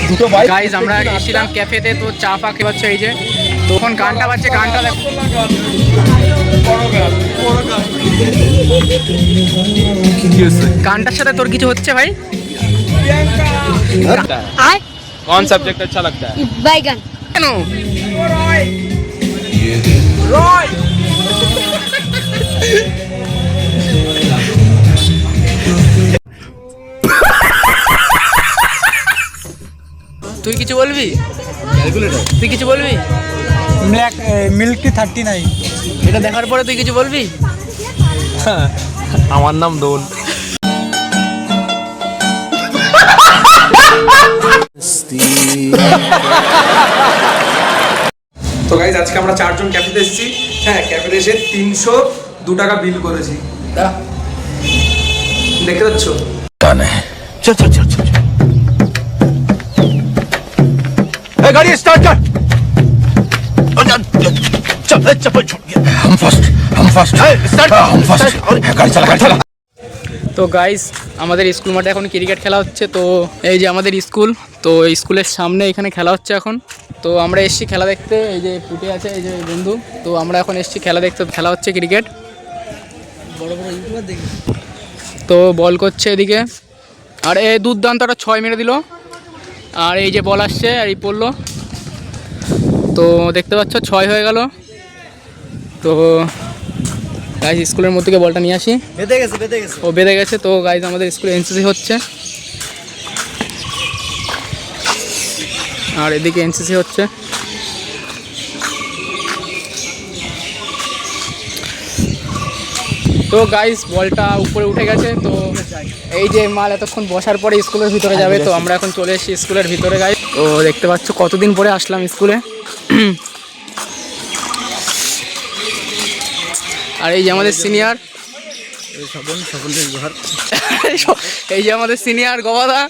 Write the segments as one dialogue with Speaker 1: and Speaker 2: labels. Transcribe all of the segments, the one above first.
Speaker 1: দুটো bike.
Speaker 2: Guys আমরা এসেছিলাম ক্যাফেতে, তো চা ফা খেয়ে হচ্ছে। এই যে তখন গানটা বাজছে, গানটা দেখো। গানটার সাথে তোর কিছু হচ্ছে ভাই?
Speaker 1: कौन सब्जेक्ट अच्छा लगता है?
Speaker 3: बैगन।
Speaker 2: কেন? তুই কিছু বলবি? তুই কিছু বলবি?
Speaker 4: Milk tea 39।
Speaker 2: এটা দেখার পরে তুই কিছু বলবি?
Speaker 1: আমার নাম দোল।
Speaker 5: তো গাইজ আজকে আমরা 4 জন ক্যাফেতে এসেছি। হ্যাঁ, ক্যাফেতে এসে 302 টাকা বিল করেছি। দেখতে পাচ্ছ?
Speaker 1: चल चल चल चल ए गाड़ी स्टार्ट कर। चल चप्पल छोड़ गया। हम फर्स्ट स्टार्ट हम फर्स्ट गाड़ी चला।
Speaker 2: তো গাইস আমাদের স্কুল মাঠে এখন ক্রিকেট খেলা হচ্ছে। তো এই যে আমাদের স্কুল, তো স্কুলের সামনে এখানে খেলা হচ্ছে এখন। তো আমরা এসেছি খেলা দেখতে। এই যে ফুটে আছে, এই যে বন্ধু। তো আমরা এখন এসেছি খেলা দেখতে, খেলা হচ্ছে ক্রিকেট। বড় বড় ইউটিউবার দেখি। তো বল করছে এদিকে, আর এই দুর্দান্ত একটা 6 মেরে দিল। আর এই যে বল আসছে আর এই পড়লো। তো দেখতে পাচ্ছ 6 হয়ে গেল। তো গাইজ স্কুলের মধ্যে থেকে বলটা নিয়ে আসি। ও বেঁধে গেছে। তো গাইজ আমাদের স্কুলে এনসিসি হচ্ছে, আর এদিকে এনসিসি হচ্ছে। তো গাইজ বলটা উপরে উঠে গেছে। তো এই যে মাল এতক্ষণ বসার পরে স্কুলের ভিতরে যাবে। তো আমরা এখন চলে এসেছি স্কুলের ভিতরে গাইজ। তো দেখতে পাচ্ছ কতদিন পরে আসলাম স্কুলে। আর এই যে আমাদের সিনিয়র, এই যে আমাদের সিনিয়র গবাদা।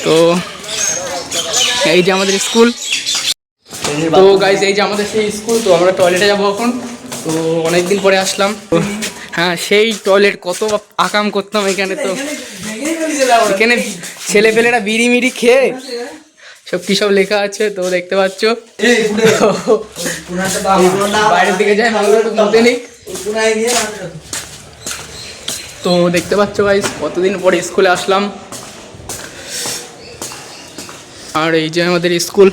Speaker 2: তো এই যে আমাদের স্কুল। তো গাইজ এই যে আমাদের সেই স্কুল। তো আমরা টয়লেটে যাবো এখন। তো অনেকদিন পরে আসলাম। হ্যাঁ, সেই টয়লেট কত আকাম করতাম এখানে। তো এখানে ছেলেপেলেরা বিড়ি মিড়ি খেয়ে সব কী সব লেখা আছে। তো দেখতে পাচ্ছ বাইরের দিকে যায় তো দেখতে পাচ্ছ গাইস কতদিন পরে স্কুলে আসলাম। আর এই যে আমাদের স্কুল।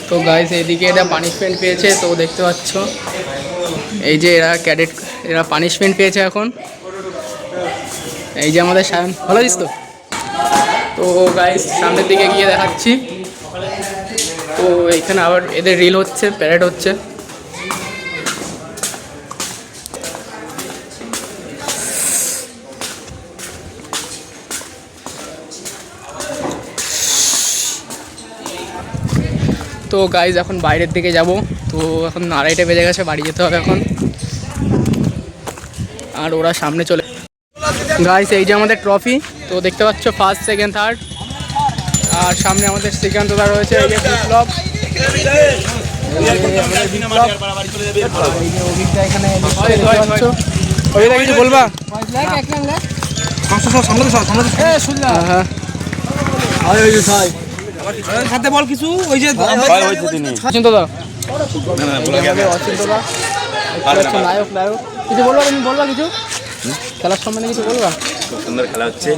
Speaker 2: তো গাইস এইদিকে এরা পানিশমেন্ট পেয়েছে। তো দেখতে পাচ্ছ এই যে এরা ক্যাডেট, এরা পানিশমেন্ট পেয়েছে এখন। এই যে আমাদের ভালো আছিস তো? তো গাইস সামনের দিকে গিয়ে দেখাচ্ছি। তো এইখানে আবার এদের রিল হচ্ছে, প্যারেড হচ্ছে। তো গাইজ এখন বাইরের দিকে যাব। তো এখন 2:30 বেজে গেছে, বাড়ি যেতে হবে এখন। আর ওরা সামনে চলে গাইজ। এই যে আমাদের ট্রফি। তো দেখতে পাচ্ছ ফার্স্ট, সেকেন্ড, থার্ড। আর সামনে আমাদের শ্রীকান্তদা রয়েছে। এই যে বিপ্লব, অভিজ্ঞতা কিছু বলবা?
Speaker 4: হাতে বল কিছু ওই যে
Speaker 2: নায়ক নায়ক কিছু বলবা? তুমি বলবা কিছু খেলার সম্বন্ধে কিছু বলবা?
Speaker 1: সুন্দর খেলা হচ্ছে।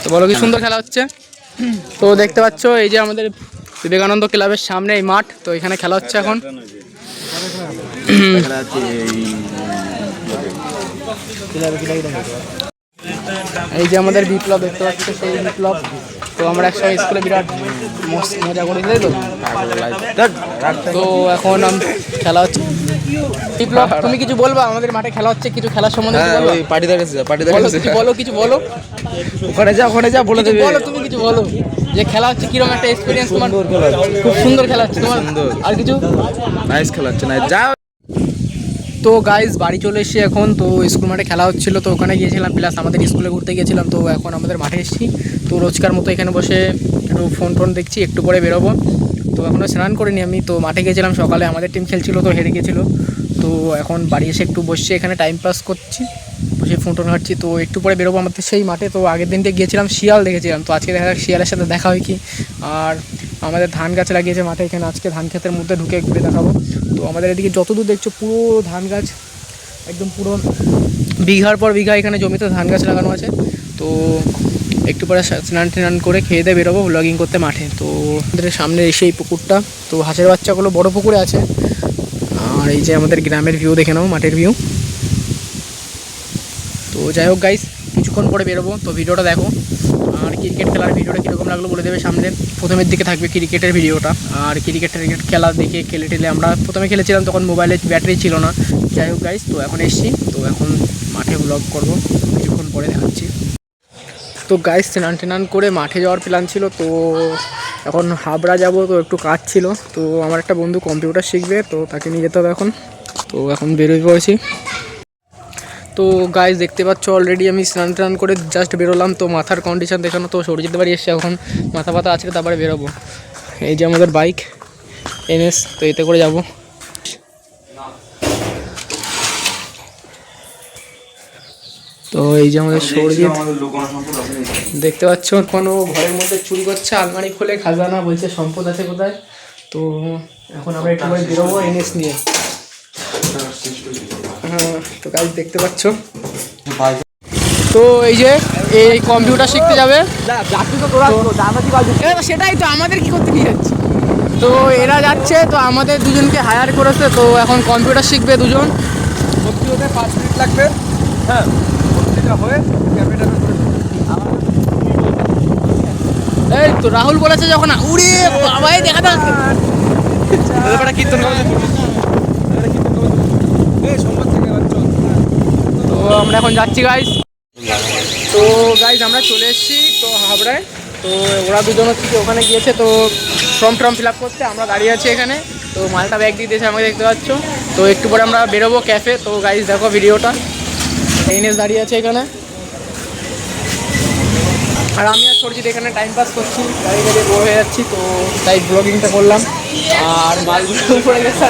Speaker 2: তো বলো কি সুন্দর খেলা হচ্ছে। তো দেখতে পাচ্ছ এই যে আমাদের বিবেকানন্দ ক্লাবের সামনে এই মাঠ। তো এখানে খেলা হচ্ছে এখন। এই যে আমাদের বিপ্লব দেখতে পাচ্ছ, সেই বিপ্লব। তো আমরা একসময় স্কুলে বিরাট মজা করেছি তো। তো এখন খেলা হচ্ছে। বিপ্লব তুমি কিছু বলবা? আমাদের মাঠে খেলা হচ্ছে, কিছু খেলার সম্বন্ধে বলো, কিছু বলো। ওখানে যা বলে দেবে। বলো তুমি কিছু বলো, যে খেলা হচ্ছে কিরকম একটা এক্সপিরিয়েন্স তোমার? খুব সুন্দর খেলা হচ্ছে তোমার। আর কিছু?
Speaker 1: নাইস খেলা হচ্ছে না যা।
Speaker 2: তো গাইজ বাড়ি চলে এসেছি এখন। তো স্কুল মাঠে খেলা হচ্ছিলো, তো ওখানে গিয়েছিলাম, প্লাস আমাদের স্কুলে ঘুরতে গিয়েছিলাম। তো এখন আমাদের মাঠে এসেছি। তো রোজকার মতো এখানে বসে একটু ফোন দেখছি, একটু পরে বেরোবো। তো এখনও স্নান করিনি আমি। তো মাঠে গিয়েছিলাম সকালে, আমাদের টিম খেলছিলো, তো হেরে গিয়েছিলো। তো এখন বাড়ি এসে একটু বসছি, এখানে টাইম পাস করছি, বসে ফোন ঘাটছি। তো একটু পরে বেরোবো আমাদের সেই মাঠে। তো আগের দিনটা গিয়েছিলাম, শিয়াল দেখেছিলাম। তো আজকে দেখা যাক শিয়ালের সাথে দেখা হয় কি। আর আমাদের ধান গাছ লাগিয়েছে মাঠে, এখানে আজকে ধান ক্ষেতের মধ্যে ঢুকে ঘুরে দেখাবো। তো আমাদের এদিকে যতদূর দেখছো পুরো ধান গাছ, একদম পুরো বিঘার পর বিঘা এখানে জমিতে ধান গাছ লাগানো আছে। তো একটু পরে স্নান করে খেয়ে দিয়ে বেরোবো ব্লগিং করতে মাঠে। তো আমাদের সামনে এসে এই পুকুরটা, তো হাঁসের বাচ্চাগুলো বড় পুকুরে আছে। আর এই যে আমাদের গ্রামের ভিউ দেখে নাও, মাঠের ভিউ। তো যাই হোক গাইস, কিছুক্ষণ পরে বেরোবো, তো ভিডিওটা দেখো। আর ক্রিকেট খেলার ভিডিওটা কীরকম লাগলো বলে দেবে সামনে। প্রথমের দিকে থাকবে ক্রিকেটের ভিডিওটা। আর ক্রিকেট খেলা দেখে খেলে আমরা প্রথমে খেলেছিলাম, তখন মোবাইলে ব্যাটারি ছিল না। যাই হোক গাইস, তো এখন এসছি, তো এখন মাঠে ব্লগ করবো, কিছুক্ষণ পরে দেখাচ্ছি। তো গাইস স্নান করে মাঠে যাওয়ার প্ল্যান ছিল। তো এখন হাবড়া যাব, তো একটু কাজ ছিল। তো আমার একটা বন্ধু কম্পিউটার শিখবে, তো তাকে নিয়ে যেতে হবে এখন। তো এখন বেরোয় পড়েছি। তো গাইস দেখতে পাচ্ছ অলরেডি আমি স্নান করে জাস্ট বেরোলাম। তো মাথার কন্ডিশন দেখানো, তো সরজিৎ বাড়ি এসছে, এখন মাথা পাতা আছে, তারপরে বেরোবো। এই যে আমাদের বাইক NS, তো এতে করে যাব। তো এই যে আমাদের সরজিৎ দেখতে পাচ্ছ, কোনো ঘরের মধ্যে চুরি করছে, আলমারি খুলে খাজানা বলছে সম্পদ আছে কোথায়। তো এখন আমরা একটু করে বেরোবো NS নিয়ে। হ্যাঁ, তো গাইস দেখতে পাচ্ছ, তো এই যে এই কম্পিউটার শিখতে যাবে। সেটাই তো, আমাদের কি করতে নিয়ে যাচ্ছে। তো এরা যাচ্ছে, তো আমাদের দুজনকে হায়ার করেছে। তো এখন কম্পিউটার শিখবে দুজন।
Speaker 5: 5 মিনিট লাগবে। হ্যাঁ, এটা হয়ে
Speaker 2: এই তো রাহুল বলেছে যখন উড়ে বাবাই দেখা যাচ্ছে।
Speaker 5: কীর্তন
Speaker 2: তো আমরা এখন যাচ্ছি গাইস। তো গাইস আমরা চলে এসেছি তো হাবড়ায়। তো ওরা দুজন হচ্ছে ওখানে গিয়েছে, তো ফর্ম ফিল আপ করতে। আমরা দাঁড়িয়ে আছি এখানে। তো মালটা ব্যাগ দিয়ে দিয়েছে আমাকে, দেখতে পাচ্ছ। তো একটু পরে আমরা বেরোবো ক্যাফে। তো গাইস দেখো ভিডিওটা, NS দাঁড়িয়ে আছে এখানে, আর আমি আর সরজিৎ এখানে টাইম পাস করছি, গাড়ি বোর হয়ে যাচ্ছি। তো তাই ব্লগিংটা করলাম। আর মালগুলো উপরে গেছে,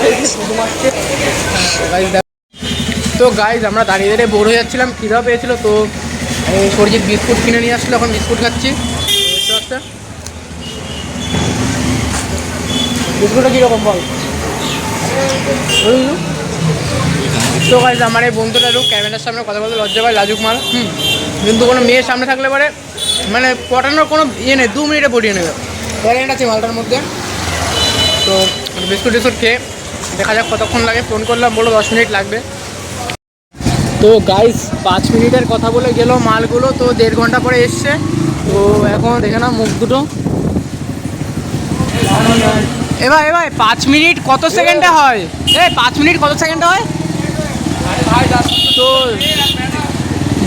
Speaker 2: তো গাইজ আমরা দাঁড়িয়ে বোর হয়ে যাচ্ছিলাম, খিদা পেয়েছিল। তো সরজিৎ বিস্কুট কিনে নিয়ে আসলো, এখন বিস্কুট খাচ্ছি। বিস্কুটটা কীরকম বল। তো গাইজ আমার এই বন্ধুটা একটু ক্যামেরার সামনে কথা বলতে লজ্জা পায়, লাজুক মাল। কিন্তু কোনো মেয়ের সামনে থাকলে পরে মানে পটানোর কোনো ইয়ে নেই, 2 মিনিটে পটিয়ে নেবে। ট্যালেন্ট আছে মালটার মধ্যে। তো বিস্কুট খেয়ে দেখা যাক কতক্ষণ লাগে। ফোন করলাম, বলো 10 মিনিট লাগবে। তো গাইস 5 মিনিটের কথা বলে গেল মালগুলো, তো 1.5 ঘন্টা পরে এসছে। তো এখন দেখে না মুখ দুটো। এবার 5 মিনিট কত সেকেন্ডে হয়? 5 মিনিট কত সেকেন্ডে হয়? তো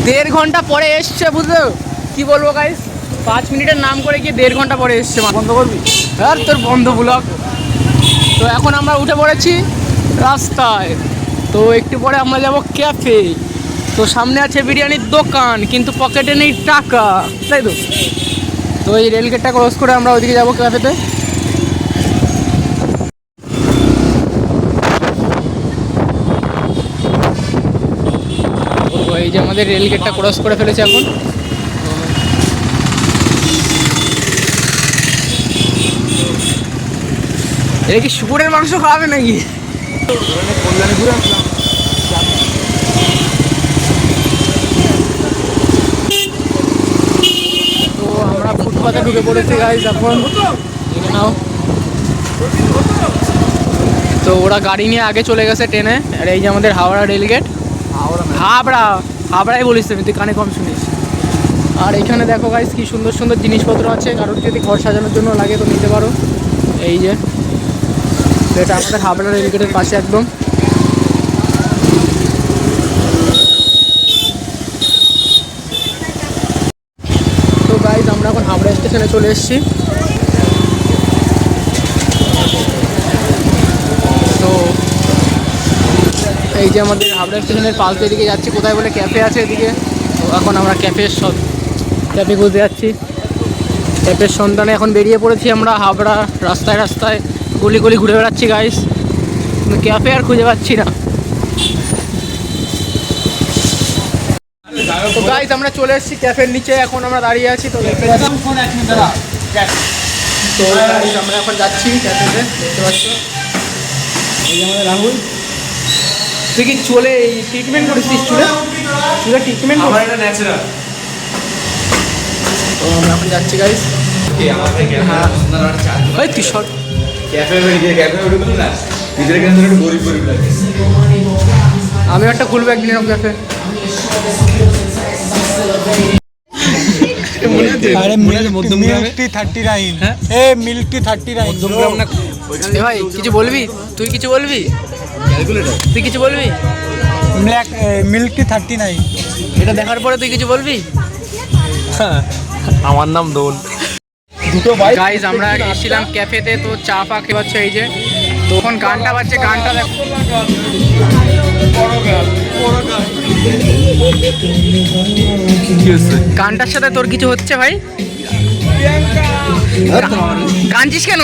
Speaker 2: 1.5 ঘন্টা পরে এসছে, বুঝলো কি বলবো গাইস। 5 মিনিটের নাম করে গিয়ে 1.5 ঘন্টা পরে এসছে। বন্ধ করবি আর তোর বন্ধ ব্লগ। তো এখন আমরা উঠে পড়েছি রাস্তায়। তো একটু পরে আমরা যাব ক্যাফে। তো সামনে আছে বিরিয়ানির দোকান, কিন্তু পকেটে নেই টাকা, তাই তো। তো এই রেলগেটটা ক্রস করে আমরা ওইদিকে যাবো ক্যাফেতে। তো এই যে আমাদের রেলগেটটা ক্রস করে ফেলেছে এখন। এটা কি শুকুরের মাংস খাওয়াবে নাকি? তো আমরা ফুটপাতে ঢুকে পড়েছি গাইজ এখন, দেখে নাও। তো ওরা গাড়ি নিয়ে আগে চলে গেছে ট্রেনে। আর এই যে আমাদের হাওড়া রেলগেট। হাবড়াই বলিস তুমি, তুই কানে কম শুনিস। আর এখানে দেখো গাইজ কি সুন্দর সুন্দর জিনিসপত্র আছে, কারোর যদি ঘর সাজানোর জন্য লাগে তো নিতে পারো। এই যে এটা আমাদের হাবড়া রেলগেটের পাশে একদম। তো গাইজ আমরা এখন হাবড়া স্টেশনে চলে এসেছি। তো এই যে আমাদের হাবড়া স্টেশনের পাশ দিয়ে এদিকে যাচ্ছি, কোথায় বলে ক্যাফে আছে এদিকে। তো এখন আমরা ক্যাফে খুঁজতে যাচ্ছি। ক্যাফের সন্ধানে এখন বেরিয়ে পড়েছি আমরা হাবড়া রাস্তায় রাস্তায় গলি গলি ঘুরে বেড়াচ্ছি গাইস, ক্যাফে আর খুঁজে পাচ্ছি না। তো গাইস আমরা চলে এসেছি ক্যাফের নিচে, এখন আমরা দাঁড়িয়ে আছি। তো দেখতে পাচ্ছি তো guys, আমরা এখন যাচ্ছি ক্যাফেতে, দেখতে পাচ্ছ এই যে আমাদের রাহুল। তুই কি চলে এই ট্রিটমেন্ট করেছিস চুলে ট্রিটমেন্ট?
Speaker 5: আমার এটা ন্যাচারাল।
Speaker 2: তো আমরা এখন যাচ্ছি গাইস।
Speaker 5: কে আমাকে
Speaker 2: হ্যাঁ ওই তুই সর।
Speaker 5: ক্যাফে উঠে না ভিতরে কেন একটু গরিব গরিব লাগে।
Speaker 2: আমি একটা খুলবো একদিন এরকম ক্যাফে।
Speaker 4: আরে মিল্কটি 39 এ মিল্কটি 39
Speaker 2: এ ভাই কিছু বলবি? তুই কিছু বলবি? তুই কিছু বলবি?
Speaker 4: ব্ল্যাক মিল্কটি 39
Speaker 2: এটা দেখার পরে তুই কিছু বলবি?
Speaker 5: আমার নাম দোল।
Speaker 2: গাইজ আমরা এসেছিলাম ক্যাফেতে, তো চা ফা খেয়ে পাচ্ছে এই যে। তো এখন গানটা বাজছে, গানটা দেখো। গানটার সাথে তোর কিছু হচ্ছে ভাই? কাঁদছিস কেন?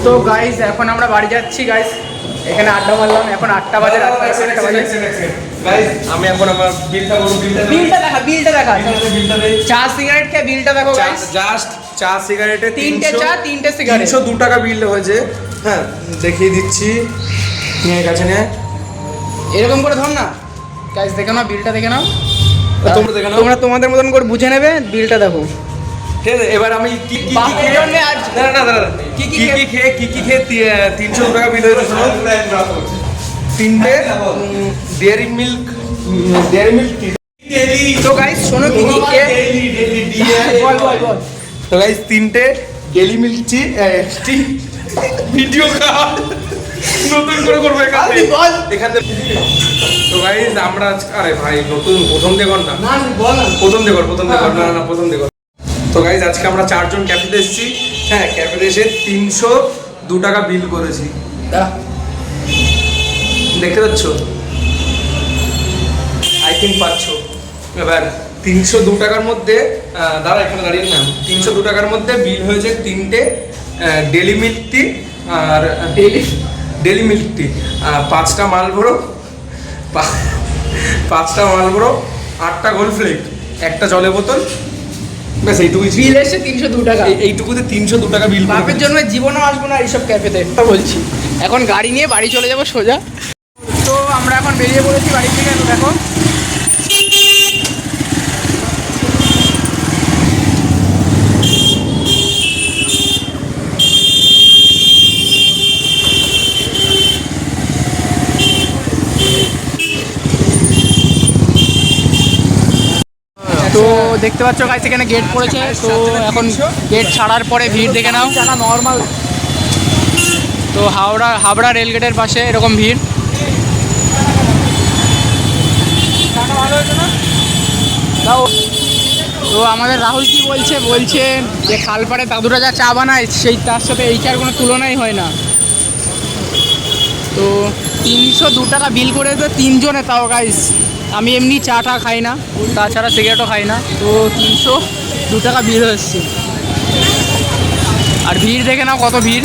Speaker 2: তো গাইজ এখন আমরা বাড়ি যাচ্ছি গাইজ, এখানে আড্ডা মারলাম, এখন 8টা বাজে, রাত 8টা বাজে।
Speaker 5: গাইস আমি এখন আমার বিলটা বলবো।
Speaker 2: বিলটা দেখা চা সিগারেট খেয়ে বিলটা দেখো গাইস।
Speaker 5: জাস্ট চা সিগারেটে
Speaker 2: তিনটে চা 3টে সিগারেট
Speaker 5: 302 টাকা বিল হয়েছে। হ্যাঁ দেখিয়ে দিচ্ছি, নিয়ে কাছে নিয়ে
Speaker 2: এরকম করে ধর না গাইস, দেখে নাও বিলটা, দেখে নাও।
Speaker 5: তোমরা দেখে নাও,
Speaker 2: তোমরা তোমাদের মতন করে বুঝে নেবে, বিলটা দেখো।
Speaker 5: ঠিক আছে এবার আমি কি কি
Speaker 2: বাপের জন্যে আজ
Speaker 5: না কি খেয়ে 302 টাকা বিল হয়েছে। শোনো, তিনটে ডেয়ারি মিল্ক
Speaker 2: তো গাইস শোনো কি কি খেয়ে বল
Speaker 5: তো গাইস তিনটে ডেলি মিল্ক ভিডিও নতুন করে করবো এখানে। তো গাইস আমরা আরে ভাই নতুন প্রথম দেখুন না, প্রথম দেখুন না প্রথম দেখুন। তো গাইস আজকে আমরা 4 জন ক্যাফেতে এসেছি। হ্যাঁ ক্যাফেতে এসে 302 টাকা বিল করেছি, দেখতে পাচ্ছ? আই থিঙ্ক পাচ্ছ। এবার 302 টাকার মধ্যে দাঁড়া এখানে দাঁড়িয়ে না, 302 টাকার মধ্যে বিল হয়েছে তিনটে ডেলি মিল্ক টি আর ডেলি মিল্ক টি, 5টা মালবোরো, 5টা মালবোরো, 8টা গোল্ড ফ্লেক, একটা জলের বোতল, ব্যাস এইটুকুই
Speaker 2: বিল এসে 302 টাকা।
Speaker 5: এইটুকুতে 302 টাকা বিল।
Speaker 2: বাপের জন্য জীবনে আসবো না এইসব ক্যাফেতে, বলছি। এখন গাড়ি নিয়ে বাড়ি চলে যাবো সোজা। তো আমরা এখন বেরিয়ে পড়েছি বাড়ি থেকে, তো দেখো তো দেখতে পাচ্ছ গাইস এখানে গেট পড়েছে। তো এখন গেট ছাড়ার পরে ভিড় দেখে নাও, নর্মাল। তো হাবড়া রেল গেটের পাশে এরকম ভিড়। তো আমাদের রাহুল কি বলছে যে খালপাড়ে দাদুরা যা চা বানায় সেই তার সাথে এই চার কোনো তুলনাই হয় না। তো 302 টাকা বিল করে দেবে 3 জনে, তাও গাইস আমি এমনি চাটা খাই না, তাছাড়া সিগারেটও খাই না। তো 302 টাকা বিল হয়ে এসছে। আর ভিড় দেখে নাও কত ভিড়।